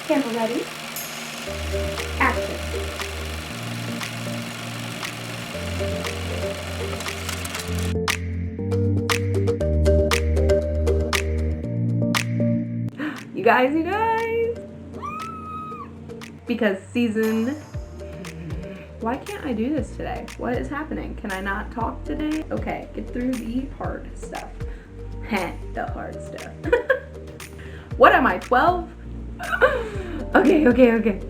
Camera ready. Action. You guys. Because why can't I do this today? What is happening? Can I not talk today? Okay, get through the hard stuff. The hard stuff. What am I, 12? Okay.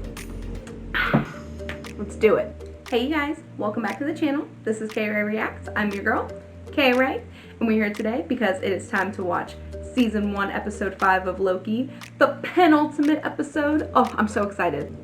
Let's do it. Hey you guys, welcome back to the channel. This is KRae Reacts. I'm your girl, KRae, and we're here today because it is time to watch Season 1, Episode 5 of Loki, the penultimate episode. Oh, I'm so excited.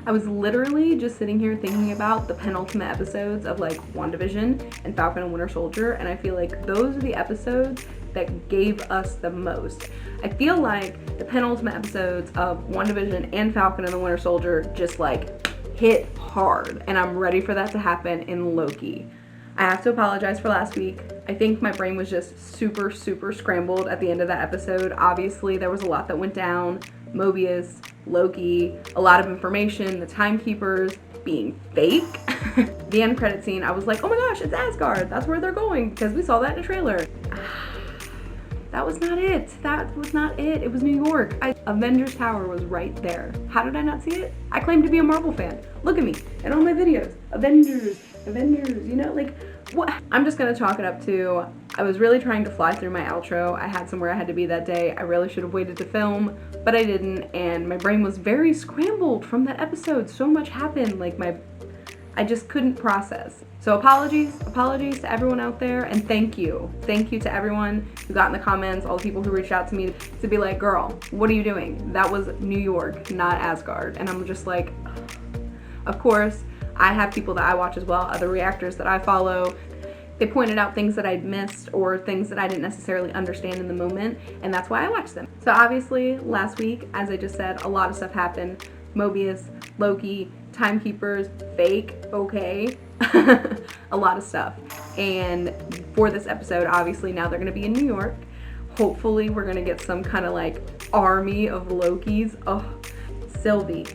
I was literally just sitting here thinking about the penultimate episodes of like WandaVision and Falcon and Winter Soldier, and I feel like those are the episodes that gave us the most. I feel like the penultimate episodes of WandaVision and Falcon and the Winter Soldier just like hit hard, and I'm ready for that to happen in Loki. I have to apologize for last week. I think my brain was just super scrambled at the end of that episode. Obviously, there was a lot that went down. Mobius, Loki, a lot of information, the timekeepers being fake. The end credit scene, I was like, oh my gosh, it's Asgard. That's where they're going because we saw that in the trailer. That was not it. That was not it. It was New York. Avengers Tower was right there. How did I not see it? I claim to be a Marvel fan. Look at me in all my videos. Avengers, you know, like what? I'm just gonna chalk it up to, I was really trying to fly through my outro. I had somewhere I had to be that day. I really should have waited to film, but I didn't, and my brain was very scrambled from that episode. So much happened, like I just couldn't process. So apologies to everyone out there, and thank you to everyone who got in the comments, all the people who reached out to me to be like, girl, what are you doing? That was New York, not Asgard. And I'm just like, of course, I have people that I watch as well, other reactors that I follow. They pointed out things that I'd missed or things that I didn't necessarily understand in the moment, and that's why I watched them. So obviously, last week, as I just said, a lot of stuff happened. Mobius, Loki, timekeepers, fake, okay. A lot of stuff. And for this episode, obviously, now they're gonna be in New York. Hopefully, we're gonna get some kind of like army of Lokis. Oh, Sylvie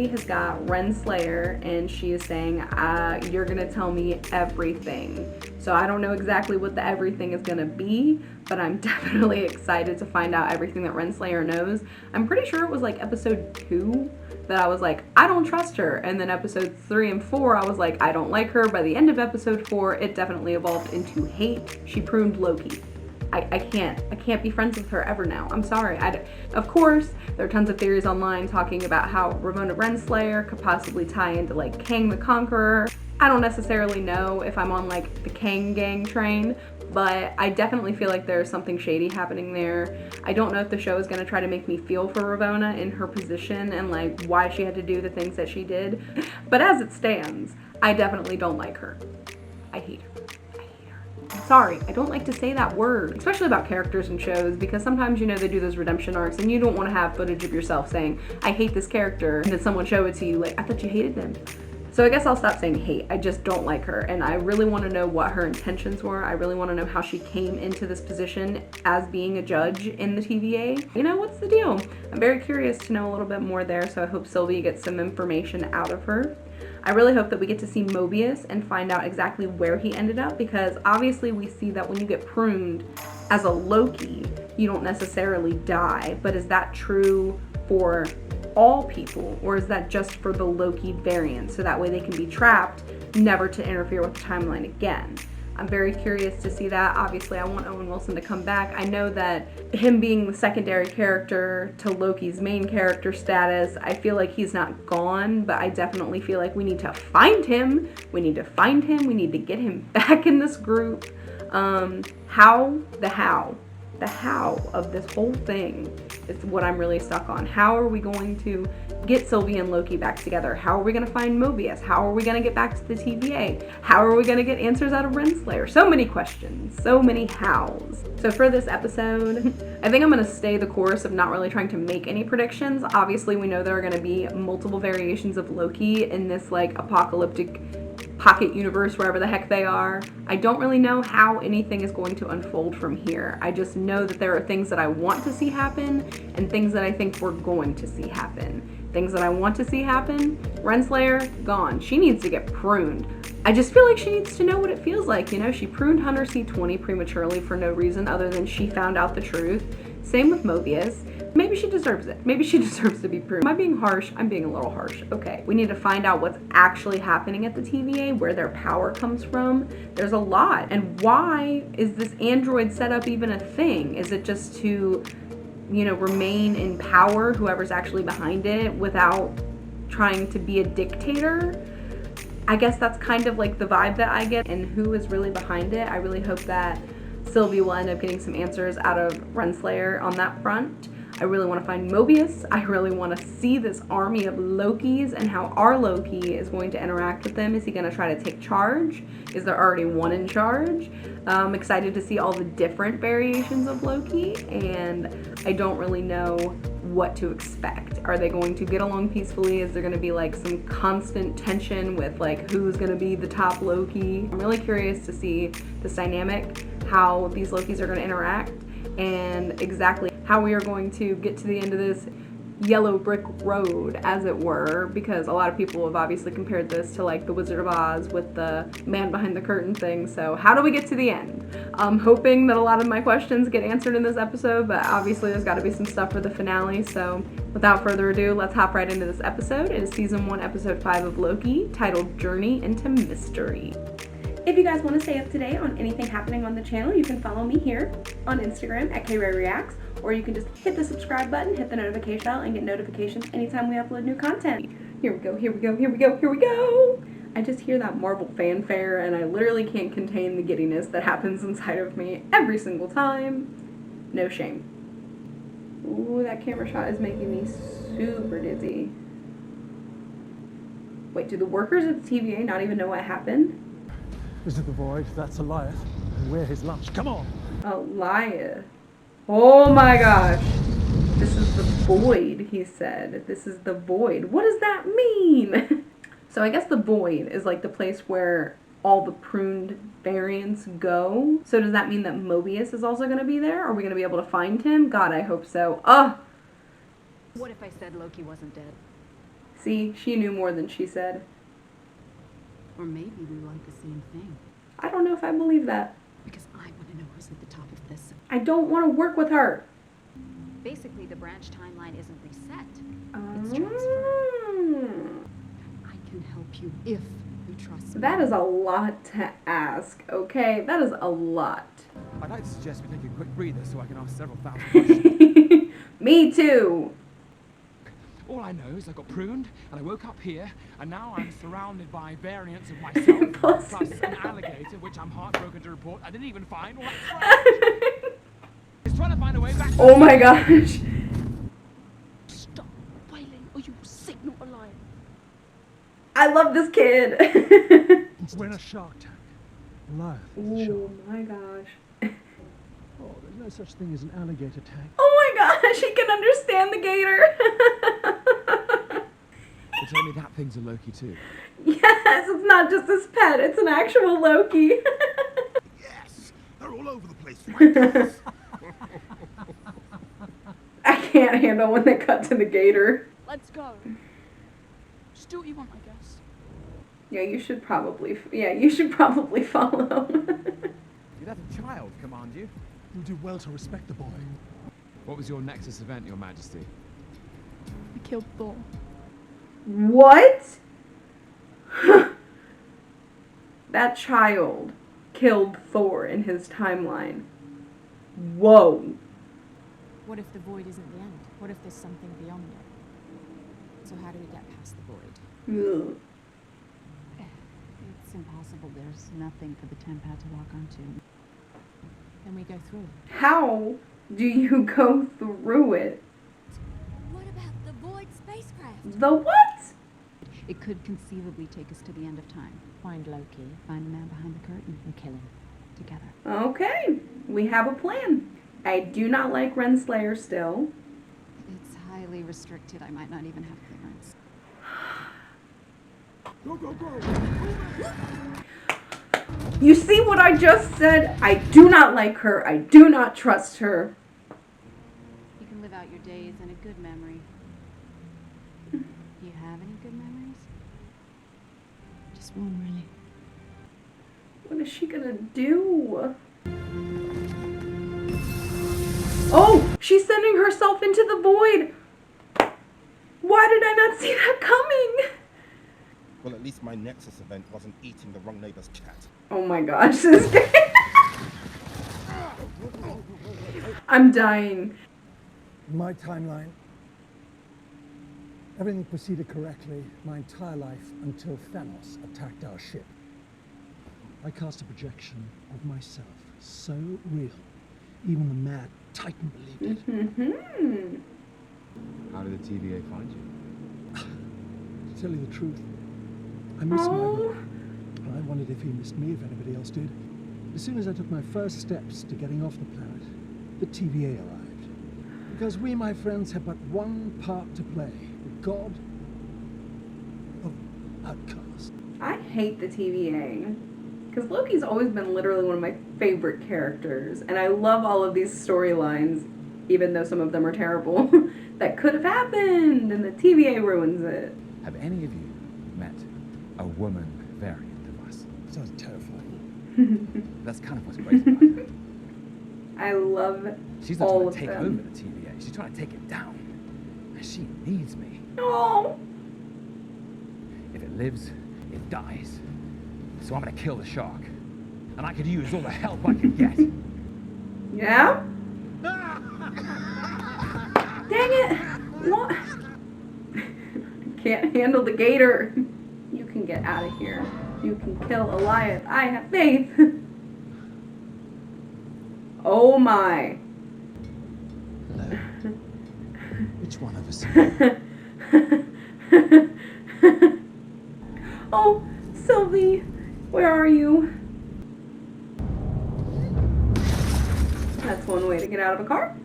has got Renslayer, and she is saying, you're gonna tell me everything. So I don't know exactly what the everything is gonna be, but I'm definitely excited to find out everything that Renslayer knows. I'm pretty sure it was like episode 2 that I was like, I don't trust her. And then episode 3 and 4, I was like, I don't like her. By the end of episode 4, it definitely evolved into hate. She pruned Loki. I can't be friends with her ever now. I'm sorry. Of course, there are tons of theories online talking about how Ramona Renslayer could possibly tie into like Kang the Conqueror. I don't necessarily know if I'm on like the Kang gang train, but I definitely feel like there's something shady happening there. I don't know if the show is gonna try to make me feel for Ramona in her position and like why she had to do the things that she did. But as it stands, I definitely don't like her. I hate her. Sorry, I don't like to say that word, especially about characters in shows, because sometimes, you know, they do those redemption arcs and you don't want to have footage of yourself saying, I hate this character, and then someone show it to you like, I thought you hated them. So I guess I'll stop saying hate. I just don't like her, and I really want to know what her intentions were. I really want to know how she came into this position as being a judge in the TVA. You know, what's the deal? I'm very curious to know a little bit more there, so I hope Sylvie gets some information out of her. I really hope that we get to see Mobius and find out exactly where he ended up, because obviously we see that when you get pruned as a Loki, you don't necessarily die, but is that true for all people, or is that just for the Loki variant, so that way they can be trapped, never to interfere with the timeline again? I'm very curious to see that. Obviously, I want Owen Wilson to come back. I know that him being the secondary character to Loki's main character status, I feel like he's not gone, but I definitely feel like we need to find him. We need to get him back in this group. The how of this whole thing is what I'm really stuck on. How are we going to get Sylvie and Loki back together? How are we going to find Mobius? How are we going to get back to the TVA? How are we going to get answers out of Renslayer? So many questions, so many hows. So for this episode, I think I'm going to stay the course of not really trying to make any predictions. Obviously, we know there are going to be multiple variations of Loki in this like apocalyptic pocket universe, wherever the heck they are. I don't really know how anything is going to unfold from here. I just know that there are things that I want to see happen and things that I think we're going to see happen. Things that I want to see happen, Renslayer, gone. She needs to get pruned. I just feel like she needs to know what it feels like, you know? She pruned Hunter C20 prematurely for no reason other than she found out the truth. Same with Mobius. Maybe she deserves it. Maybe she deserves to be pruned. Am I being harsh? I'm being a little harsh. Okay. We need to find out what's actually happening at the TVA, where their power comes from. There's a lot. And why is this android setup even a thing? Is it just to, you know, remain in power, whoever's actually behind it, without trying to be a dictator? I guess that's kind of like the vibe that I get. And who is really behind it? I really hope that Sylvie will end up getting some answers out of Renslayer on that front. I really want to find Mobius. I really want to see this army of Lokis and how our Loki is going to interact with them. Is he going to try to take charge? Is there already one in charge? I'm excited to see all the different variations of Loki, and I don't really know what to expect. Are they going to get along peacefully? Is there going to be like some constant tension with like who's going to be the top Loki? I'm really curious to see this dynamic, how these Lokis are going to interact, and exactly how we are going to get to the end of this yellow brick road, as it were, because a lot of people have obviously compared this to like the Wizard of Oz with the man behind the curtain thing. So how do we get to the end? I'm hoping that a lot of my questions get answered in this episode, but obviously there's got to be some stuff for the finale. So without further ado, let's hop right into this episode. It is season 1, episode 5 of Loki, titled Journey into Mystery. If you guys want to stay up to date on anything happening on the channel, you can follow me here on Instagram at KRae Reacts, or you can just hit the subscribe button, hit the notification bell, and get notifications anytime we upload new content. Here we go, here we go, here we go, here we go! I just hear that Marvel fanfare, and I literally can't contain the giddiness that happens inside of me every single time. No shame. Ooh, that camera shot is making me super dizzy. Wait, do the workers at the TVA not even know what happened? This is the void, that's Alioth, and we're his lunch. Come on! Alioth. Oh my gosh. This is the void, he said. This is the void. What does that mean? So I guess the void is like the place where all the pruned variants go. So does that mean that Mobius is also going to be there? Are we going to be able to find him? God, I hope so. Ugh! What if I said Loki wasn't dead? See, she knew more than she said. Or maybe we want the same thing. I don't know if I believe that. Because I want to know who's at the top of this. I don't want to work with her. Basically, the branch timeline isn't reset. It's transferred. I can help you if you trust me. That is a lot to ask, okay? That is a lot. I'd like to suggest we take a quick breather so I can ask several thousand questions. Me too. All I know is I got pruned, and I woke up here, and now I'm surrounded by variants of myself, plus an alligator, which I'm heartbroken to report I didn't even find. Well, that's right. He's trying to find a way back. Oh my gosh. Stop wailing, or you will signal a lion. I love this kid. We're in a shark tank. Alioth is a Oh shark. my gosh. Oh, there's no such thing as an alligator tank. Oh my gosh, he can understand the gator. You tell me that thing's a Loki too. Yes, it's not just his pet, it's an actual Loki. Yes, they're all over the place. Right? I can't handle when they cut to the gator. Let's go. Just do what you want, I guess. Yeah, you should probably follow. You'd have a child command you. You'll do well to respect the boy. What was your Nexus event, Your Majesty? We killed Thor. What? That child killed Thor in his timeline. Whoa. What if the void isn't the end? What if there's something beyond it? So how do we get past the void? Ugh. It's impossible. There's nothing for the Tempad to walk onto. Then we go through. How do you go through it? What about the void spacecraft? The what? It could conceivably take us to the end of time. Find Loki. Find the man behind the curtain and kill him. Together. Okay, we have a plan. I do not like Renslayer still. It's highly restricted. I might not even have clearance. Go, go, go! You see what I just said? I do not like her. I do not trust her. You can live out your days in a good memory. Do you have any good memories? Just one, really. What is she gonna do? Oh, she's sending herself into the void. Why did I not see that coming? Well, at least my Nexus event wasn't eating the wrong neighbor's cat. Oh my gosh, this guy. I'm dying. My timeline. Everything proceeded correctly my entire life until Thanos attacked our ship. I cast a projection of myself, so real, even the mad Titan believed it. Mm-hmm. How did the TVA find you? To tell you the truth, I miss my Oh. brother. I wondered if he missed me, if anybody else did. As soon as I took my first steps to getting off the planet, the TVA arrived. Because we, my friends, have but one part to play, the god of outcast. I hate the TVA. Because Loki's always been literally one of my favorite characters. And I love all of these storylines, even though some of them are terrible, that could have happened, and the TVA ruins it. Have any of you met a woman variant of us? Sounds terrifying. That's kind of what's great about her. I love She's not all trying of to take them. over the TVA. She's trying to take it down. And she needs me. Oh. If it lives, it dies. So I'm gonna kill the shark. And I could use all the help I can get. Yeah? Dang it! What? Can't handle the gator. You can get out of here. You can kill Alioth. I have faith. Oh my. Hello. Which one of us? Oh, Sylvie, where are you? That's one way to get out of a car.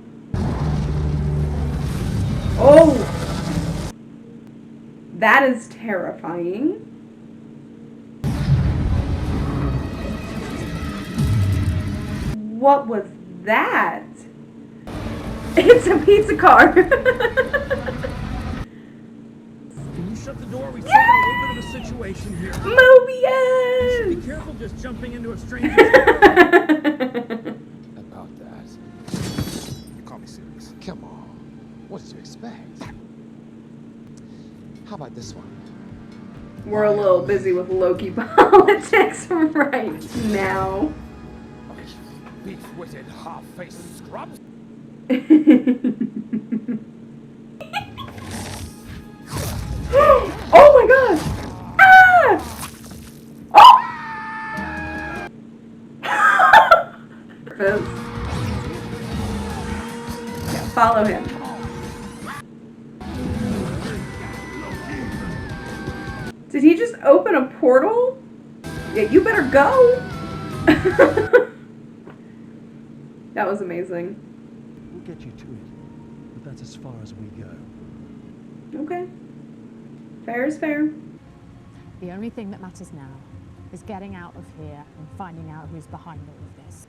Oh! That is terrifying. What was that? It's a pizza car. Can you shut the door? We've got a little bit of a situation here. Mobius! Be careful just jumping into a stranger. About that. You can't be serious. Come on. What did you expect? How about this one? We're a little busy with Loki politics right now. Beef-witted, half-faced scrubs? Oh my gosh! Ah! Oh! Yeah, follow him. Did he just open a portal? Yeah, you better go. That was amazing. We'll get you to it, but that's as far as we go. Okay. Fair is fair. The only thing that matters now is getting out of here and finding out who's behind all of this.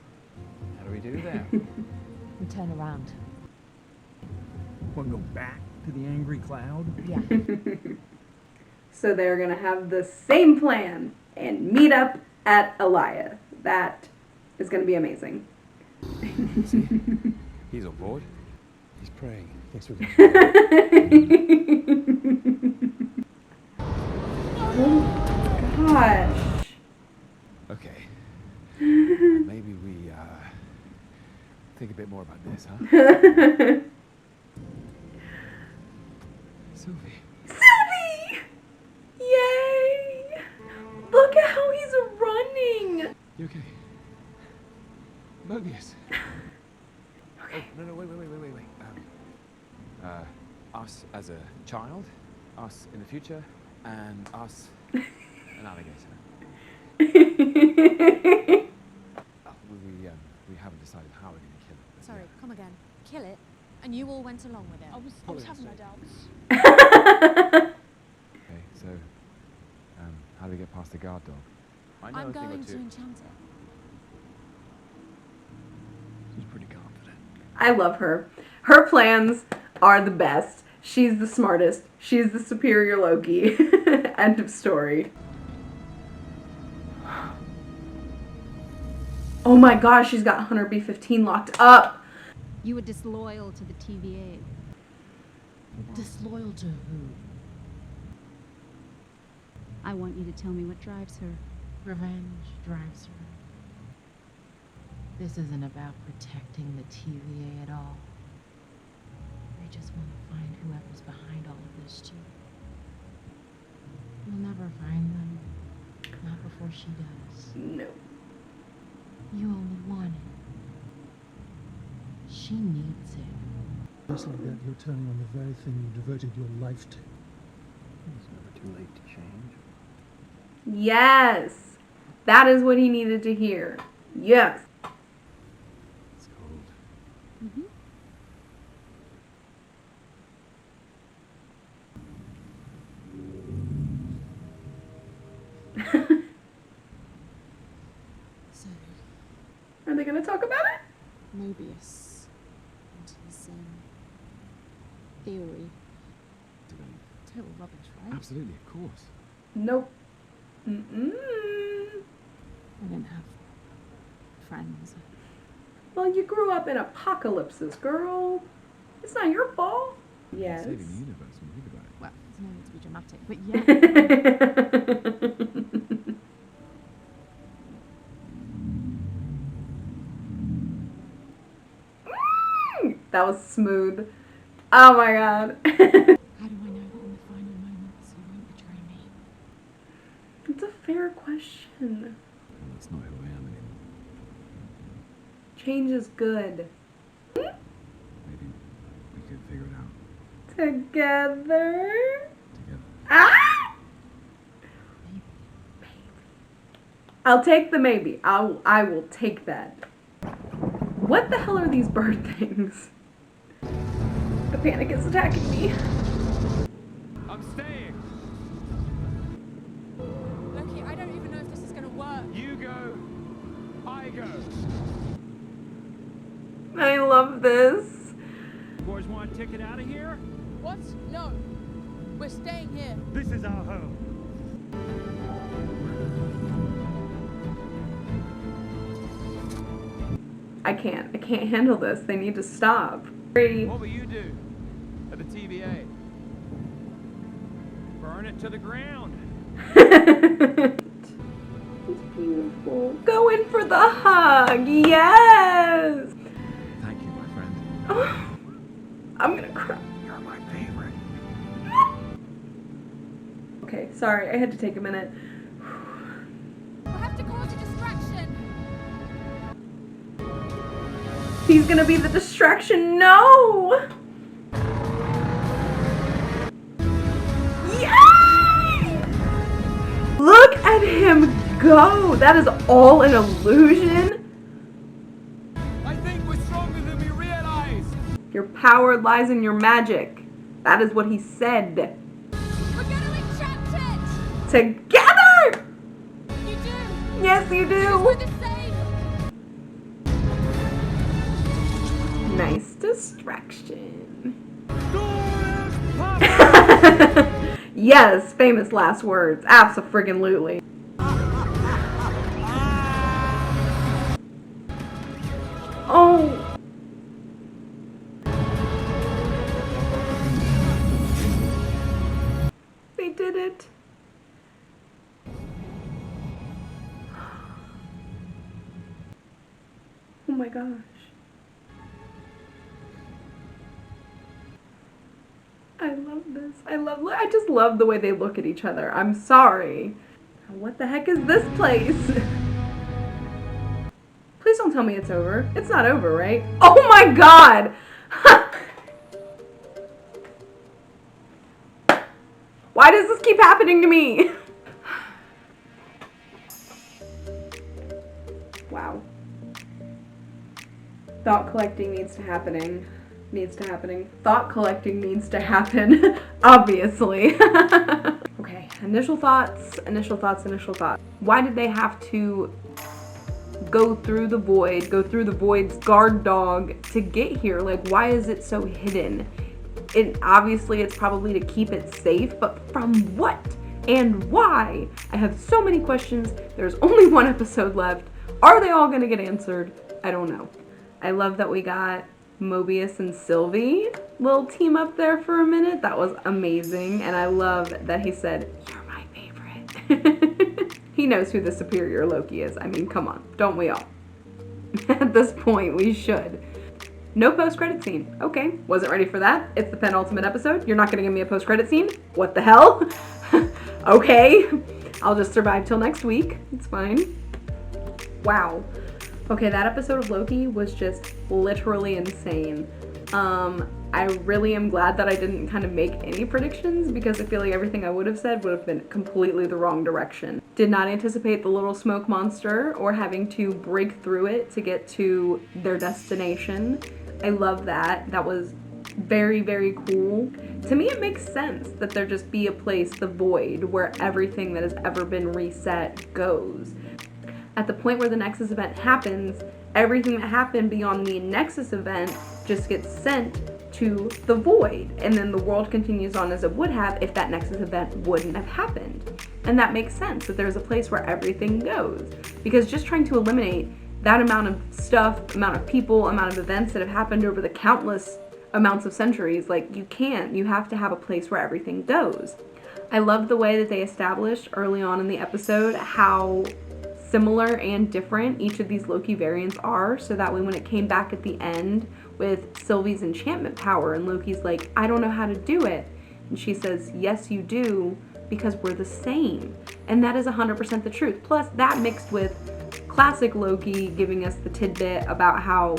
How do we do that? And turn around. Want to go back to the angry cloud? Yeah. So they're gonna have the same plan and meet up at Alioth. That is gonna be amazing. See? He's on board. He's praying. Thanks for that. Oh gosh. Okay. Maybe we, think a bit more about this, huh? Sylvie. Sylvie! Yay! Look at how he's running. You okay? Mobius. Oh, no, wait. Us as a child, us in the future, and us, an alligator. We haven't decided how we're going to kill it. but Sorry, yeah. come again. Kill it, and you all went along with it. I was having my doubts. Okay, so, How do we get past the guard dog? I know I'm a thing or going to two. enchant it. She's pretty confident. I love her. Her plans are the best. She's the smartest. She's the superior Loki. End of story. Oh my gosh, she's got Hunter B-15 locked up. You were disloyal to the TVA. Disloyal to who? I want you to tell me what drives her. Revenge drives her. This isn't about protecting the TVA at all. They just want to find whoever's behind all of this, too. You'll never find them. Not before she does. No. You only want it. She needs it. Just like that, you're turning on the very thing you devoted your life to. It's never too late to change. Yes. That is what he needed to hear. Yes. It's cold. Mm-hmm. So, Are they going to talk about it? Mobius and his theory. Total rubbish, right? Absolutely, of course. Nope. Mm-mm. I didn't have friends. Well, you grew up in apocalypses, girl. It's not your fault. Yes. Saving the universe when you think about it. Well, there's no need to be dramatic, but yeah. That was smooth. Oh my god. How do I know that in the final moments you won't betray me? It's a fair question. Well, that's not who I am anymore. Change is good. Maybe we could figure it out Together. together. Ah! I'll take the maybe. I will take that. What the hell are these bird things? The panic is attacking me. I'm staying. Loki, I don't even know if this is gonna work. You go. I go. I love this. Boys want a ticket out of here? What? No. We're staying here. This is our home. I can't handle this. They need to stop. 3. What will you do at the TVA? Burn it to the ground. It's beautiful. Go in for the hug. Yes. Thank you, my friend. Oh, I'm gonna cry. You're my favorite. Okay, sorry. I had to take a minute. We'll have to cause a distraction. He's gonna be the distraction. No. Yay! Look at him go. That is all an illusion. I think we're stronger than we realize. Your power lies in your magic. That is what he said. We're gonna enchant it. Together! You do. Yes, you We're do. the same. Nice distraction. Yes, famous last words. Abso-friggin-lutely. Oh. They did it. Oh my gosh. I love this. I just love the way they look at each other. I'm sorry. What the heck is this place? Please don't tell me it's over. It's not over, right? Oh my god! Why does this keep happening to me? Wow. Thought collecting needs to happening. Thought collecting needs to happen. Obviously. Okay. initial thoughts. Why did they have to go through the void's guard dog to get here? Like, why is it so hidden? Obviously it's probably to keep it safe, but from what and why? I have so many questions. There's only one episode left. Are they all gonna get answered? I don't know. I love that we got Mobius and Sylvie little team up there for a minute. That was amazing. And I love that he said, "You're my favorite." He knows who the superior Loki is. I mean, come on, don't we all? At this point, we should. No post-credit scene. Okay, wasn't ready for that. It's the penultimate episode. You're not gonna give me a post-credit scene? What the hell? Okay, I'll just survive till next week. It's fine. Wow. Okay, that episode of Loki was just literally insane. I really am glad that I didn't kind of make any predictions, because I feel like everything I would have said would have been completely the wrong direction. Did not anticipate the little smoke monster or having to break through it to get to their destination. I love that. That was very, very cool. To me, it makes sense that there just be a place, the void, where everything that has ever been reset goes. At the point where the Nexus event happens, everything that happened beyond the Nexus event just gets sent to the void, and then the world continues on as it would have if that Nexus event wouldn't have happened. And that makes sense, that there's a place where everything goes, because just trying to eliminate that amount of stuff, amount of people, amount of events that have happened over the countless amounts of centuries, like, you can't. You have to have a place where everything goes. I love the way that they established early on in the episode how similar and different each of these Loki variants are, so that way when it came back at the end with Sylvie's enchantment power and Loki's like, "I don't know how to do it," and she says, "Yes you do, because we're the same." And that is 100% the truth. Plus that mixed with classic Loki giving us the tidbit about how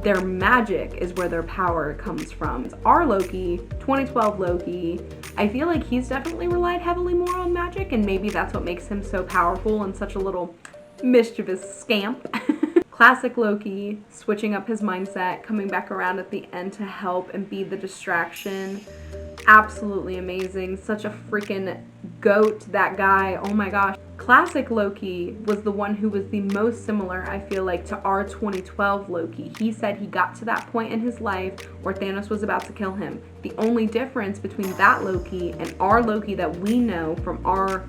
their magic is where their power comes from. Our Loki, 2012 Loki, I feel like he's definitely relied heavily more on magic, and maybe that's what makes him so powerful and such a little mischievous scamp. Classic Loki, switching up his mindset, coming back around at the end to help and be the distraction. Absolutely amazing. Such a freaking goat, that guy. Oh my gosh. Classic Loki was the one who was the most similar, I feel like, to our 2012 Loki. He said he got to that point in his life where Thanos was about to kill him. The only difference between that Loki and our Loki that we know from our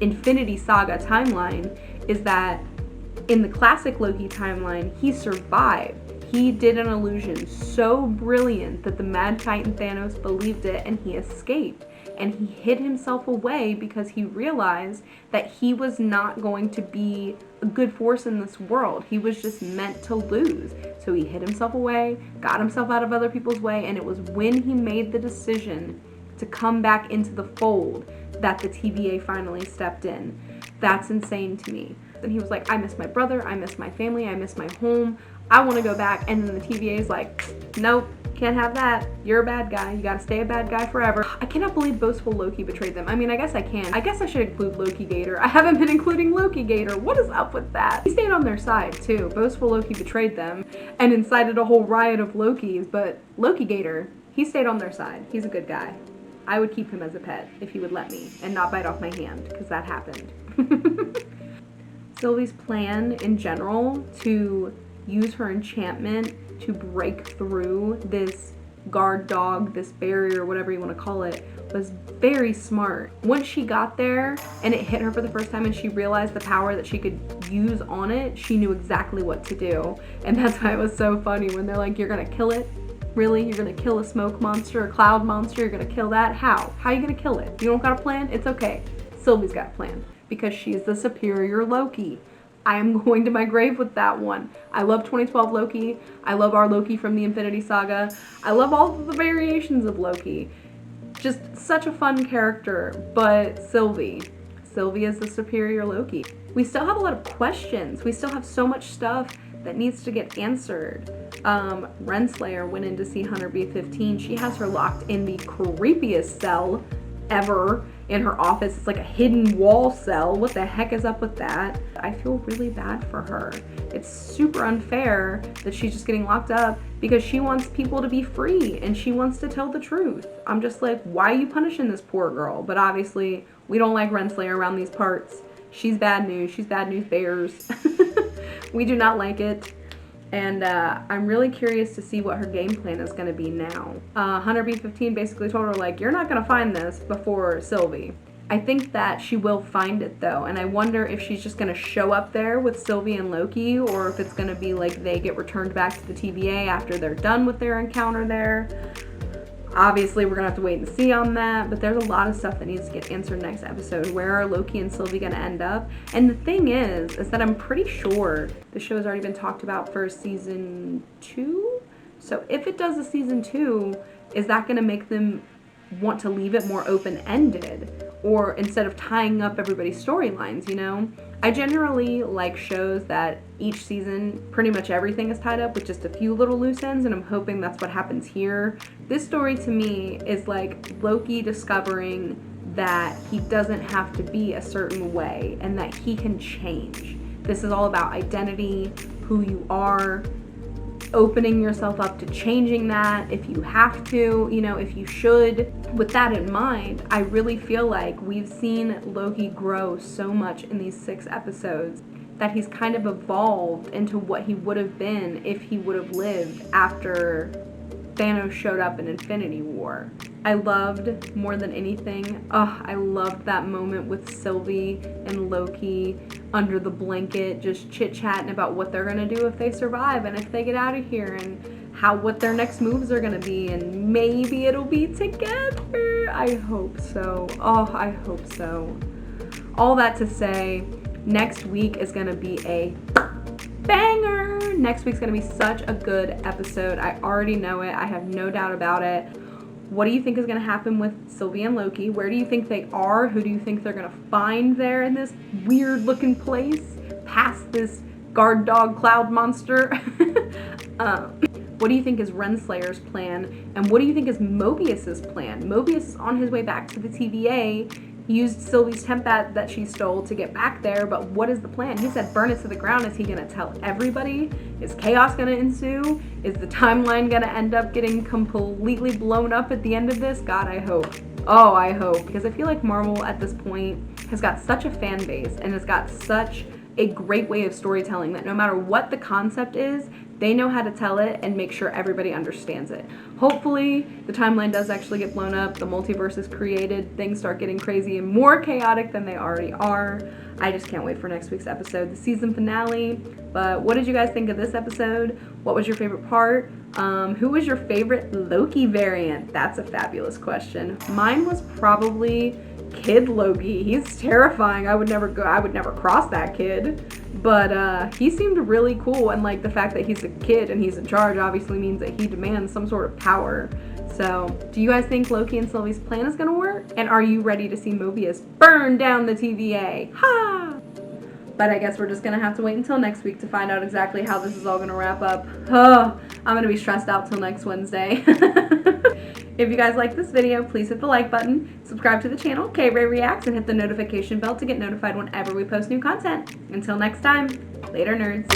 Infinity Saga timeline is that in the classic Loki timeline, he survived. He did an illusion so brilliant that the Mad Titan Thanos believed it, and he escaped. And he hid himself away because he realized that he was not going to be a good force in this world. He was just meant to lose. So he hid himself away, got himself out of other people's way, and it was when he made the decision to come back into the fold that the TVA finally stepped in. That's insane to me. And he was like, "I miss my brother, I miss my family, I miss my home, I want to go back." And then the TVA is like, "Nope, can't have that. You're a bad guy. You gotta stay a bad guy forever." I cannot believe boastful Loki betrayed them. I mean, I guess I can. I guess I should include Loki Gator. I haven't been including Loki Gator. What is up with that? He stayed on their side too. Boastful Loki betrayed them and incited a whole riot of Lokis, but Loki Gator, he stayed on their side. He's a good guy. I would keep him as a pet if he would let me and not bite off my hand, because that happened. Sylvie's plan in general to use her enchantment to break through this guard dog, this barrier, whatever you want to call it, was very smart. Once she got there and it hit her for the first time and she realized the power that she could use on it, she knew exactly what to do. And that's why it was so funny when they're like, "You're gonna kill it? Really? You're gonna kill a smoke monster, a cloud monster? You're gonna kill that? How? How are you gonna kill it? You don't got a plan? It's okay." Sylvie's got a plan, because she's the superior Loki. I am going to my grave with that one. I love 2012 Loki. I love our Loki from the Infinity Saga. I love all of the variations of Loki. Just such a fun character. But Sylvie is the superior Loki. We still have a lot of questions. We still have so much stuff that needs to get answered. Renslayer went in to see Hunter B-15. She has her locked in the creepiest cell ever in her office. It's like a hidden wall cell. What the heck is up with that? I feel really bad for her. It's super unfair that she's just getting locked up because she wants people to be free and she wants to tell the truth. I'm just like, why are you punishing this poor girl? But obviously, we don't like Renslayer around these parts. She's bad news. She's bad news bears. We do not like it. And I'm really curious to see what her game plan is going to be now. Hunter B15 basically told her, like, you're not going to find this before Sylvie. I think that she will find it, though, and I wonder if she's just going to show up there with Sylvie and Loki, or if it's going to be like they get returned back to the TVA after they're done with their encounter there. Obviously, we're going to have to wait and see on that, but there's a lot of stuff that needs to get answered next episode. Where are Loki and Sylvie going to end up? And the thing is that I'm pretty sure the show has already been talked about for season 2. So if it does a season 2, is that going to make them want to leave it more open-ended? Or instead of tying up everybody's storylines, you know? I generally like shows that each season, pretty much everything is tied up with just a few little loose ends, and I'm hoping that's what happens here. This story to me is like Loki discovering that he doesn't have to be a certain way and that he can change. This is all about identity, who you are, opening yourself up to changing that if you have to, you know, if you should. With that in mind, I really feel like we've seen Loki grow so much in these 6 episodes that he's kind of evolved into what he would have been if he would have lived after Thanos showed up in Infinity War. I loved, more than anything, I loved that moment with Sylvie and Loki under the blanket, just chit-chatting about what they're gonna do if they survive and if they get out of here, and what their next moves are gonna be, and maybe it'll be together. I hope so. I hope so. All that to say, next week is gonna be a banger. Next week's gonna be such a good episode. I already know it. I have no doubt about it. What do you think is going to happen with Sylvie and Loki? Where do you think they are? Who do you think they're going to find there in this weird looking place past this guard dog cloud monster? What do you think is Renslayer's plan? And what do you think is Mobius's plan? Mobius is on his way back to the TVA. He used Sylvie's temp that she stole to get back there, but what is the plan? He said burn it to the ground. Is he going to tell everybody? Is chaos going to ensue? Is the timeline going to end up getting completely blown up at the end of this? God, I hope. Oh, I hope. Because I feel like Marvel at this point has got such a fan base and has got such a great way of storytelling that no matter what the concept is, they know how to tell it and make sure everybody understands it. Hopefully, the timeline does actually get blown up, the multiverse is created, things start getting crazy and more chaotic than they already are. I just can't wait for next week's episode, the season finale. But what did you guys think of this episode? What was your favorite part? Who was your favorite Loki variant? That's a fabulous question. Mine was probably Kid Loki. He's terrifying. I would never cross that kid. But he seemed really cool, and like the fact that he's a kid and he's in charge obviously means that he demands some sort of power. So, do you guys think Loki and Sylvie's plan is gonna work? And are you ready to see Mobius burn down the TVA? Ha! But I guess we're just gonna have to wait until next week to find out exactly how this is all gonna wrap up. I'm gonna be stressed out till next Wednesday. If you guys like this video, please hit the like button, subscribe to the channel, KRae Reacts, and hit the notification bell to get notified whenever we post new content. Until next time, later nerds.